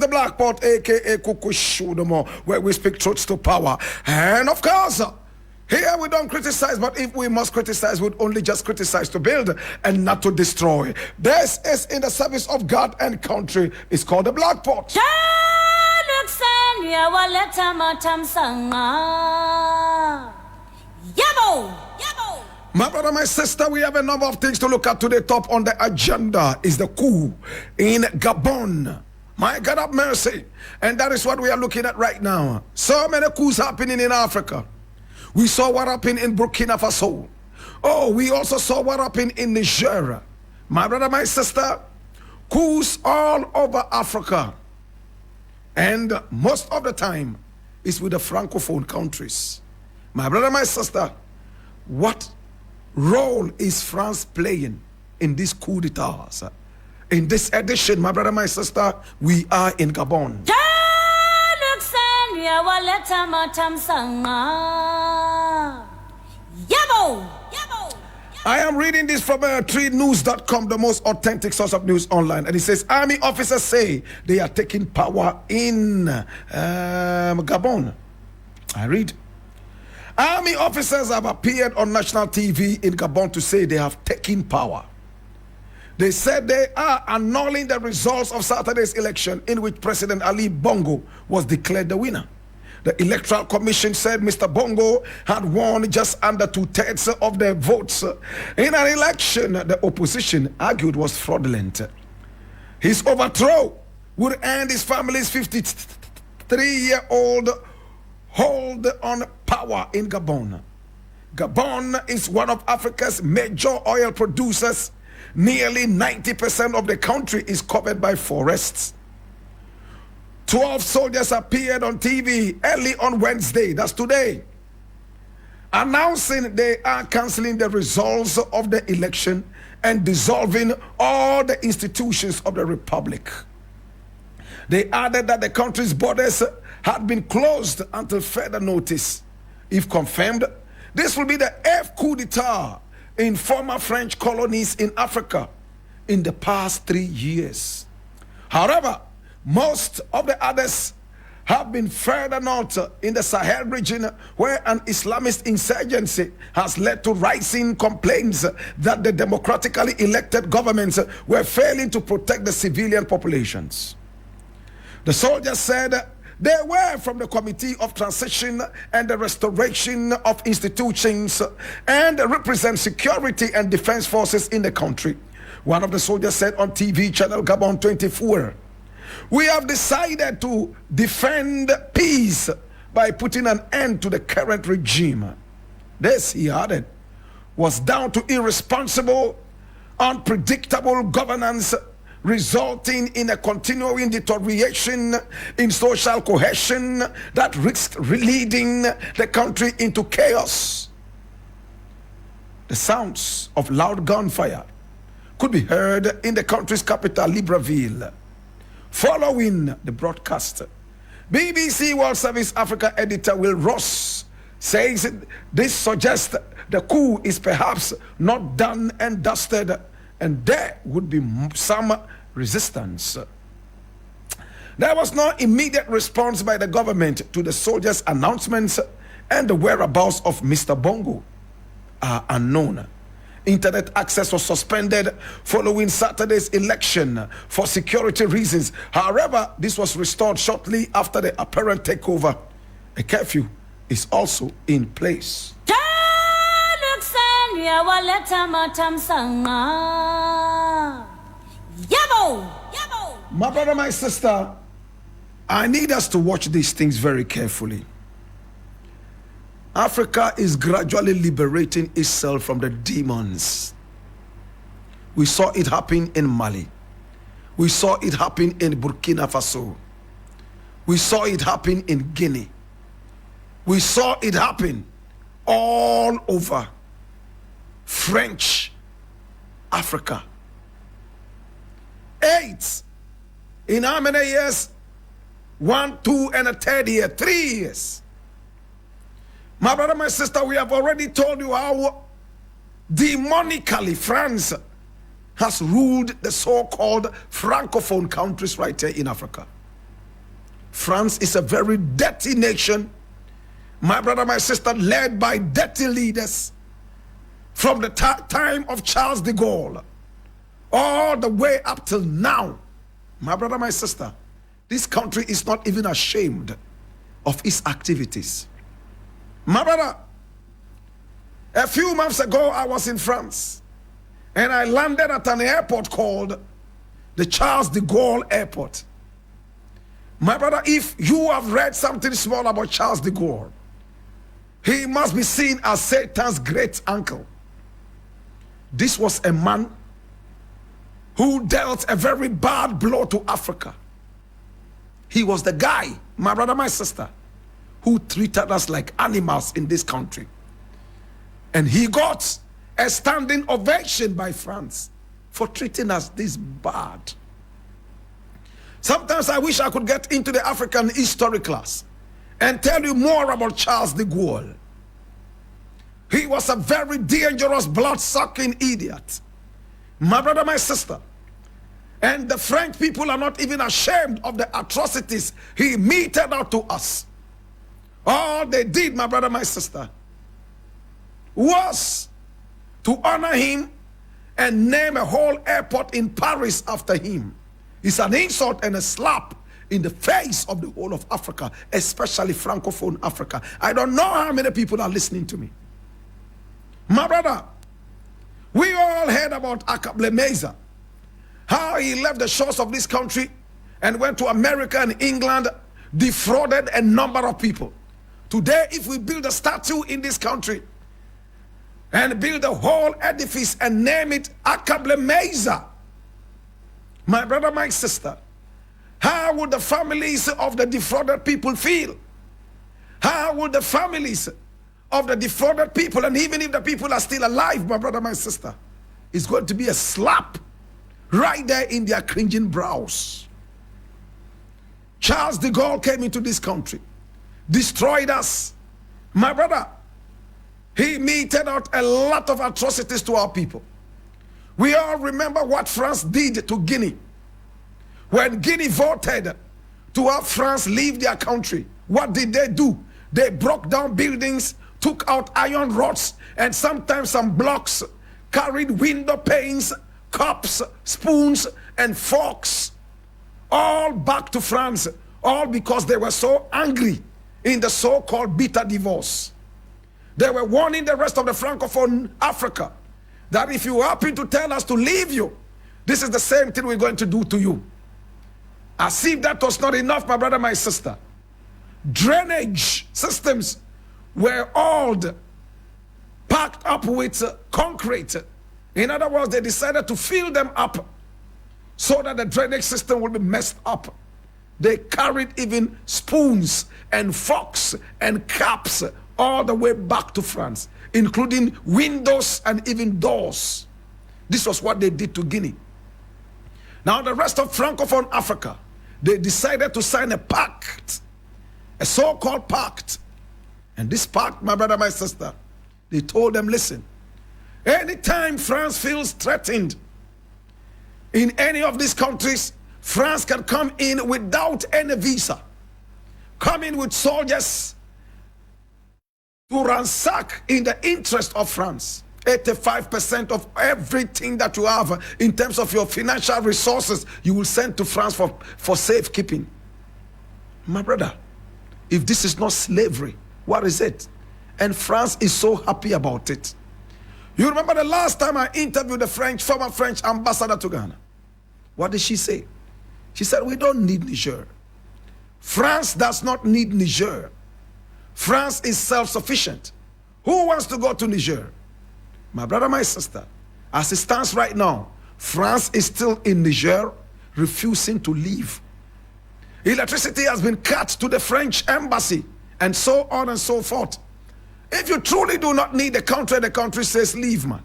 the Black Pot, aka Kukushudomo, where we speak truths to power. And of course, here we don't criticize, but if we must criticize, we'd only just criticize to build and not to destroy. This is in the service of God and country. It's called the Black Pot. My brother, my sister, we have a number of things to look at today. Top on the agenda is the coup in Gabon. My God have mercy. And that is what we are looking at right now. So many coups happening in Africa. We saw what happened in Burkina Faso. Oh, we also saw what happened in Nigeria. My brother, my sister, coups all over Africa. And most of the time, it's with the Francophone countries. My brother, my sister, what role is France playing in this coup d'etat? In this edition, my brother, my sister, we are in Gabon. I am reading this from treenews.com, the most authentic source of news online. And it says, army officers say they are taking power in Gabon. I read, army officers have appeared on national TV in Gabon to say they have taken power. They said they are annulling the results of Saturday's election in which President Ali Bongo was declared the winner. The Electoral Commission said Mr. Bongo had won just under 2/3 of the votes in an election the opposition argued was fraudulent. His overthrow would end his family's 53-year-old hold on power in Gabon. Gabon is one of Africa's major oil producers. Nearly 90% of the country is covered by forests. 12 soldiers appeared on TV early on Wednesday, that's today, announcing they are canceling the results of the election and dissolving all the institutions of the republic. They added that the country's borders had been closed until further notice. If confirmed, this will be the 8th coup d'etat in former French colonies in Africa in the past 3 years. However, most of the others have been further north in the Sahel region, where an Islamist insurgency has led to rising complaints that the democratically elected governments were failing to protect the civilian populations. The soldiers said they were from the Committee of Transition and the Restoration of Institutions and represent security and defense forces in the country. One of the soldiers said on TV channel Gabon 24, "We have decided to defend peace by putting an end to the current regime." This, he added, was down to irresponsible, unpredictable governance, resulting in a continuing deterioration in social cohesion that risked leading the country into chaos. The sounds of loud gunfire could be heard in the country's capital, Libreville. Following the broadcast, BBC World Service Africa editor Will Ross says this suggests the coup is perhaps not done and dusted, and there would be some resistance. There was no immediate response by the government to the soldiers' announcements, and the whereabouts of Mr. Bongo are unknown. Internet access was suspended following Saturday's election for security reasons. However, this was restored shortly after the apparent takeover. A curfew is also in place. My brother, my sister, I need us to watch these things very carefully. Africa is gradually liberating itself from the demons. We saw it happen in Mali. We saw it happen in Burkina Faso. We saw it happen in Guinea. We saw it happen all over French Africa. 8 in how many years? 1, 2, and a third year, 3 years. My brother, my sister, we have already told you how demonically France has ruled the so-called Francophone countries right here in Africa. France is a very dirty nation, my brother, my sister, led by dirty leaders from the time of Charles de Gaulle all the way up till now. My brother, my sister, this country is not even ashamed of its activities. My brother, a few months ago, I was in France, and I landed at an airport called the Charles de Gaulle Airport. My brother, if you have read something small about Charles de Gaulle, he must be seen as Satan's great uncle. This was a man who dealt a very bad blow to Africa. He was the guy, my brother, my sister, who treated us like animals in this country. And he got a standing ovation by France for treating us this bad. Sometimes I wish I could get into the African history class and tell you more about Charles de Gaulle. He was a very dangerous, blood-sucking idiot. My brother, my sister. And the French people are not even ashamed of the atrocities he meted out to us. All they did, my brother, my sister, was to honor him and name a whole airport in Paris after him. It's an insult and a slap in the face of the whole of Africa, especially Francophone Africa. I don't know how many people are listening to me. My brother, we all heard about Blakk, how he left the shores of this country and went to America and England, defrauded a number of people. Today, if we build a statue in this country and build a whole edifice and name it Blakk, my brother, my sister, how would the families of the defrauded people feel? How would the families of the defrauded people, and even if the people are still alive, my brother, my sister, it's going to be a slap right there in their cringing brows. Charles de Gaulle came into this country, destroyed us. My brother, he meted out a lot of atrocities to our people. We all remember what France did to Guinea. When Guinea voted to have France leave their country, what did they do? They broke down buildings, took out iron rods, and sometimes some blocks, carried window panes, cups, spoons, and forks, all back to France, all because they were so angry in the so-called bitter divorce. They were warning the rest of the Francophone Africa that if you happen to tell us to leave you, this is the same thing we're going to do to you. As if that was not enough, my brother, my sister, drainage systems were all packed up with concrete. In other words, they decided to fill them up so that the drainage system would be messed up. They carried even spoons and forks and cups all the way back to France, including windows and even doors. This was what they did to Guinea. Now the rest of Francophone Africa, they decided to sign a pact, a so-called pact. And this pact, my brother, my sister, they told them, listen, anytime France feels threatened in any of these countries, France can come in without any visa, come in with soldiers to ransack in the interest of France. 85% of everything that you have in terms of your financial resources, you will send to France for safekeeping. My brother, if this is not slavery, what is it? And France is so happy about it. You remember the last time I interviewed the former French ambassador to Ghana? What did she say? She said, we don't need Niger. France does not need Niger. France is self-sufficient. Who wants to go to Niger? My brother, my sister, as it stands right now, France is still in Niger, refusing to leave. Electricity has been cut to the French embassy, and so on and so forth. If you truly do not need the country says leave, man.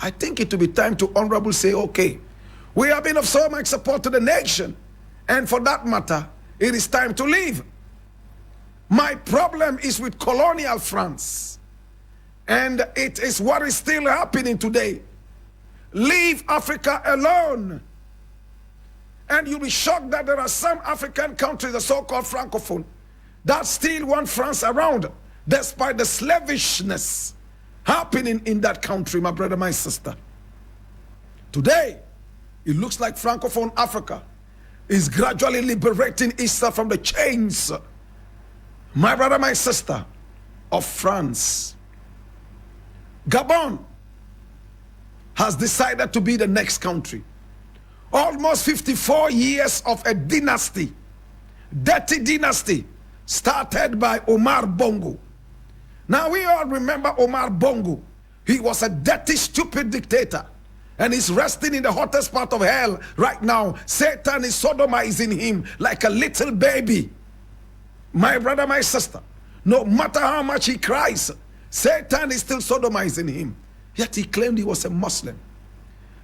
I think it will be time to honorably say, okay, we have been of so much support to the nation, and for that matter, it is time to leave. My problem is with colonial France. And it is what is still happening today. Leave Africa alone. And you'll be shocked that there are some African countries, the so-called Francophone, that still want France around, despite the slavishness happening in that country, my brother, my sister. Today, it looks like Francophone Africa is gradually liberating itself from the chains, my brother, my sister, of France. Gabon has decided to be the next country. Almost 54 years of a dynasty, dirty dynasty, started by Omar Bongo. Now we all remember Omar Bongo. He was a dirty, stupid dictator, and he's resting in the hottest part of hell right now. Satan is sodomizing him like a little baby. My brother, my sister, no matter how much he cries, Satan is still sodomizing him. Yet he claimed he was a Muslim.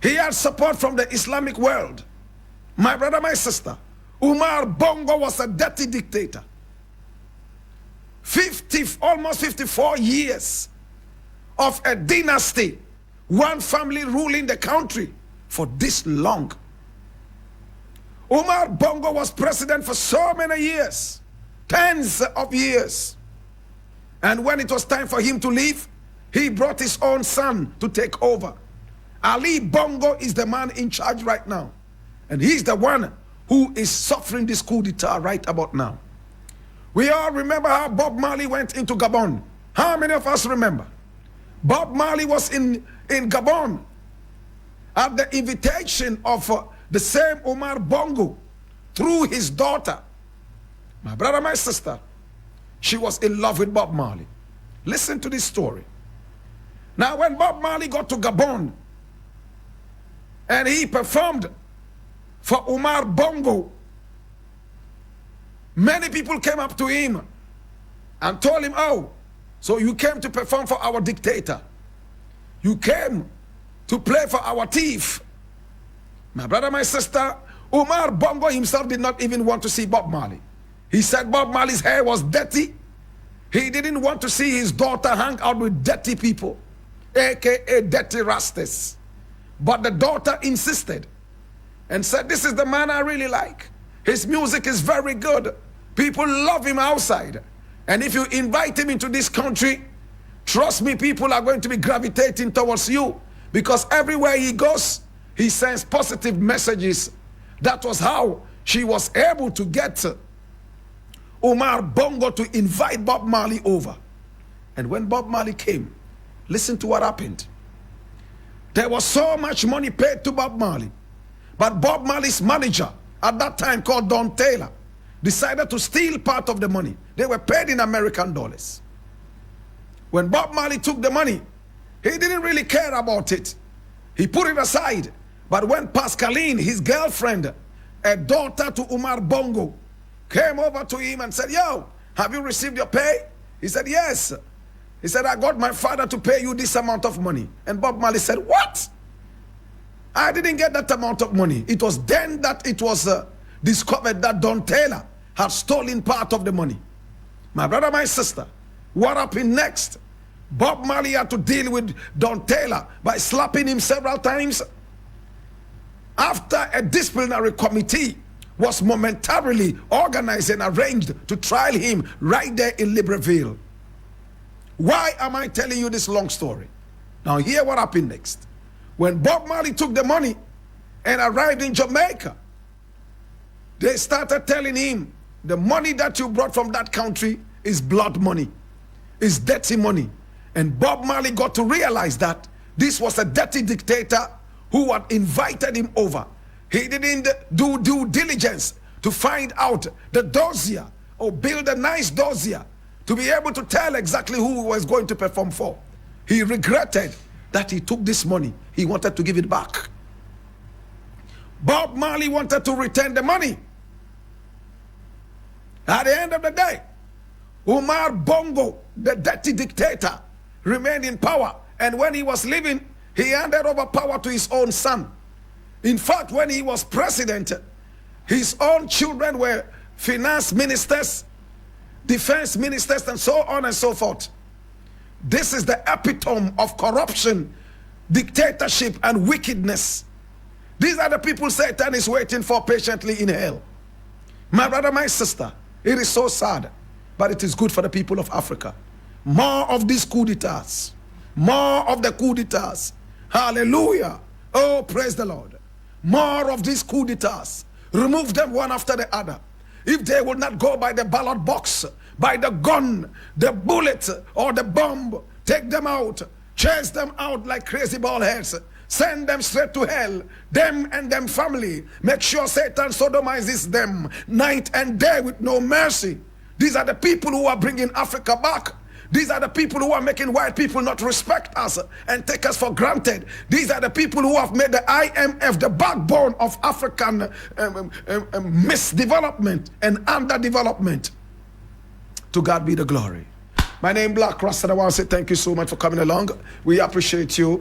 He had support from the Islamic world. My brother, my sister, Omar Bongo was a dirty dictator. Almost 54 years of a dynasty, one family ruling the country for this long. Omar Bongo was president for so many years, tens of years. And when it was time for him to leave, he brought his own son to take over. Ali Bongo is the man in charge right now. And he's the one who is suffering this coup d'etat right about now. We all remember how Bob Marley went into Gabon. How many of us remember? Bob Marley was in Gabon at the invitation of the same Omar Bongo through his daughter. My brother, my sister, she was in love with Bob Marley. Listen to this story. Now, when Bob Marley got to Gabon and he performed for Omar Bongo, many people came up to him and told him, oh, so you came to perform for our dictator. You came to play for our thief. My brother, my sister, Omar Bongo himself did not even want to see Bob Marley. He said Bob Marley's hair was dirty. He didn't want to see his daughter hang out with dirty people, aka dirty Rastas. But the daughter insisted and said, this is the man I really like. His music is very good. People love him outside. And if you invite him into this country, trust me, people are going to be gravitating towards you, because everywhere he goes, he sends positive messages. That was how she was able to get Omar Bongo to invite Bob Marley over. And when Bob Marley came, listen to what happened. There was so much money paid to Bob Marley, but Bob Marley's manager at that time, called Don Taylor, decided to steal part of the money. They were paid in American dollars. When Bob Marley took the money, he didn't really care about it. He put it aside. But when Pascaline, his girlfriend, a daughter to Omar Bongo, came over to him and said, yo, have you received your pay? He said, yes. He said, I got my father to pay you this amount of money. And Bob Marley said, what? I didn't get that amount of money. It was then that it was discovered that Don Taylor had stolen part of the money. My brother, my sister, what happened next? Bob Marley had to deal with Don Taylor by slapping him several times. After a disciplinary committee was momentarily organized and arranged to trial him right there in Libreville. Why am I telling you this long story? Now hear what happened next. When Bob Marley took the money and arrived in Jamaica, they started telling him, the money that you brought from that country is blood money, is dirty money. And Bob Marley got to realize that this was a dirty dictator who had invited him over. He didn't do due diligence to find out the dossier or build a nice dossier to be able to tell exactly who he was going to perform for. He regretted that he took this money. He wanted to give it back. Bob Marley wanted to return the money. At the end of the day, Omar Bongo, the dirty dictator, remained in power. And when he was leaving, he handed over power to his own son. In fact, when he was president, his own children were finance ministers, defense ministers, and so on and so forth. This is the epitome of corruption, dictatorship, and wickedness. These are the people Satan is waiting for patiently in hell. My brother, my sister, it is so sad, but it is good for the people of Africa. More of these coup d'etats. More of the coup d'etats. Hallelujah. Oh, praise the Lord. More of these coup d'etats. Remove them one after the other. If they will not go by the ballot box, by the gun, the bullet, or the bomb, take them out. Chase them out like crazy ball heads. Send them straight to hell. Them and them family. Make sure Satan sodomizes them night and day with no mercy. These are the people who are bringing Africa back. These are the people who are making white people not respect us and take us for granted. These are the people who have made the IMF the backbone of African misdevelopment and underdevelopment. To God be the glory. My name is Blakk Rasta. I want to say thank you so much for coming along. We appreciate you.